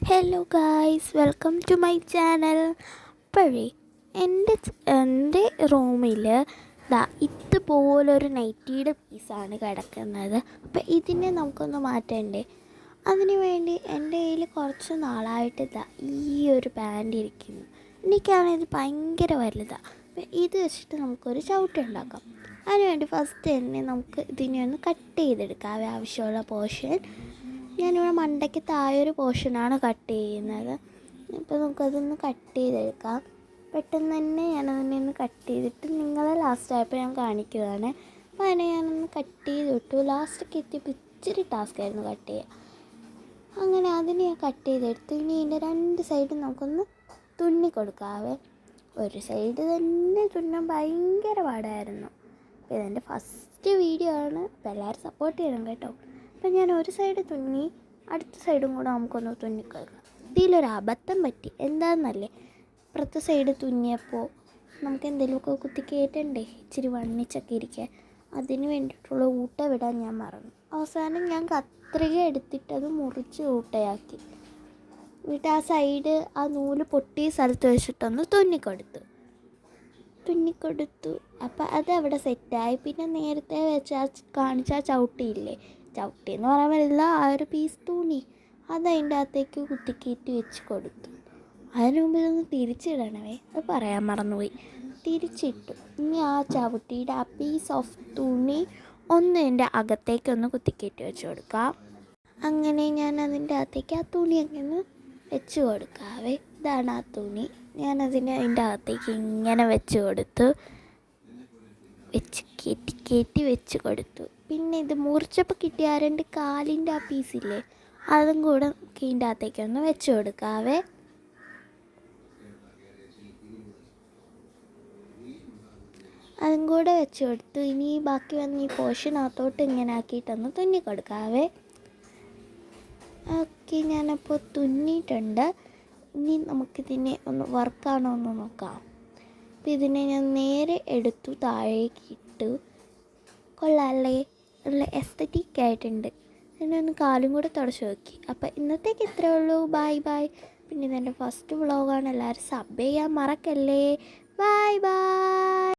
Hello guys, welcome to my channel. അപ്പോഴേ എൻ്റെ റൂമിൽ ഇതുപോലൊരു നൈറ്റിയുടെ പീസാണ് കിടക്കുന്നത്. അപ്പോൾ ഇതിനെ നമുക്കൊന്ന് മാറ്റണ്ടേ? അതിന് വേണ്ടി എൻ്റെ കയ്യിൽ കുറച്ച് നാളായിട്ട് ഈ ഒരു പാൻറ് ഇരിക്കുന്നു. എനിക്കാണെങ്കിൽ ഇത് ഭയങ്കര വലുതാണ്. അപ്പോൾ ഇത് വെച്ചിട്ട് നമുക്കൊരു ചവിട്ട് ഉണ്ടാക്കാം. അതിനുവേണ്ടി ഫസ്റ്റ് തന്നെ നമുക്ക് ഇതിനെ ഒന്ന് കട്ട് ചെയ്തെടുക്കാം. ആവശ്യമുള്ള പോർഷൻ ഞാനിവിടെ മണ്ടയ്ക്ക് താഴൊരു പോർഷനാണ് കട്ട് ചെയ്യുന്നത്. അപ്പോൾ നമുക്കതൊന്ന് കട്ട് ചെയ്തെടുക്കാം. പെട്ടെന്ന് തന്നെ ഞാനതിനെ ഒന്ന് കട്ട് ചെയ്തിട്ട് നിങ്ങളെ ലാസ്റ്റ് ആയപ്പോൾ ഞാൻ കാണിക്കുകയാണ്. അപ്പോൾ അതിനെ ഞാനൊന്ന് കട്ട് ചെയ്ത് വിട്ടു. ലാസ്റ്റൊക്കെ എത്തിയപ്പോൾ ഇച്ചിരി ടാസ്ക്കായിരുന്നു കട്ട് ചെയ്യുക. അങ്ങനെ അതിനെ ഞാൻ കട്ട് ചെയ്തെടുത്തു. ഇനി ഇതിൻ്റെ രണ്ട് സൈഡും നമുക്കൊന്ന് തുന്നി കൊടുക്കാവേ. ഒരു സൈഡ് തന്നെ തുന്നാൻ ഭയങ്കര പാടായിരുന്നു. അപ്പോൾ ഇതെൻ്റെ ഫസ്റ്റ് വീഡിയോ ആണ്. അപ്പോൾ എല്ലാവരും സപ്പോർട്ട് ചെയ്യണം കേട്ടോ. അപ്പം ഞാൻ ഒരു സൈഡ് തുന്നി, അടുത്ത സൈഡും കൂടെ നമുക്കൊന്ന് തുന്നിക്കൊടുക്കാം. ഇതിലൊരു അബദ്ധം പറ്റി. എന്താണെന്നല്ലേ, ഇപ്പുറത്തെ സൈഡ് തുന്നിയപ്പോൾ നമുക്ക് എന്തെങ്കിലുമൊക്കെ കുത്തി കയറ്റണ്ടേ, ഇച്ചിരി വണ്ണിച്ചൊക്കെ ഇരിക്കാൻ. അതിന് വേണ്ടിയിട്ടുള്ള ഊട്ട വിടാൻ ഞാൻ മറന്നു. അവസാനം ഞാൻ കത്രിക എടുത്തിട്ടത് മുറിച്ച് ഊട്ടയാക്കി എന്നിട്ട് ആ സൈഡ് ആ നൂല് പൊട്ടിയ സ്ഥലത്ത് വെച്ചിട്ടൊന്ന് തുന്നിക്കൊടുത്തു. അപ്പം അതവിടെ സെറ്റായി. പിന്നെ നേരത്തെ കാണിച്ച ആ ചവിട്ടിയില്ലേ, ചവിട്ടി എന്ന് പറയാൻ പറ്റില്ല, ആ ഒരു പീസ് തുണി അതതിൻ്റെ അകത്തേക്ക് കുത്തിക്കയറ്റി വെച്ച് കൊടുത്തു. അതിന് മുമ്പ് ഇതൊന്ന് തിരിച്ചിടണമേ, അത് പറയാൻ മറന്നുപോയി. തിരിച്ചിട്ടു. ഇനി ആ ചവിട്ടിയുടെ ആ പീസ് ഓഫ് തുണി ഒന്ന് എൻ്റെ അകത്തേക്കൊന്ന് കുത്തിക്കയറ്റി വെച്ച് കൊടുക്കാം. അങ്ങനെ ഞാൻ അതിൻ്റെ അകത്തേക്ക് ആ തുണിയൊക്കെ ഒന്ന് വെച്ച് കൊടുക്കാവേ. ഇതാണ് ആ തുണി. അതിൻ്റെ അകത്തേക്ക് ഇങ്ങനെ വെച്ച് കൊടുത്തു, കയറ്റി വെച്ച് കൊടുത്തു. പിന്നെ ഇത് മുറിച്ചപ്പോൾ കിട്ടിയ ആ രണ്ട് കാലിൻ്റെ ആ പീസില്ലേ, അതും കൂടെ ഇതിൻ്റെ അകത്തേക്കൊന്ന് വെച്ച് കൊടുക്കാവേ. അതും കൂടെ വെച്ച് കൊടുത്തു. ഇനി ബാക്കി വന്ന് ഈ പോർഷനകത്തോട്ട് ഇങ്ങനെ ആക്കിയിട്ടൊന്ന് തുന്നി കൊടുക്കാവേ. ഓക്കെ, ഞാനപ്പോൾ തുന്നിയിട്ടുണ്ട്. ഇനി നമുക്കിതിനെ ഒന്ന് വർക്കാണോ എന്ന് നോക്കാം. അപ്പോൾ ഇതിനെ ഞാൻ നേരെ എടുത്തു താഴേക്ക് ഇട്ടു. കൊള്ളാമല്ലേ, നല്ല എസ്തറ്റിക് ആയിട്ടുണ്ട്. പിന്നെ ഒന്ന് കാലും കൂടെ തുടച്ച് നോക്കി. അപ്പോൾ ഇന്നത്തേക്ക് ഇത്രയേ ഉള്ളൂ. ബൈ. പിന്നെ ഇതെൻ്റെ ഫസ്റ്റ് വ്ളോഗാണ്. എല്ലാവരും സബ് ചെയ്യാൻ മറക്കല്ലേ. ബൈ.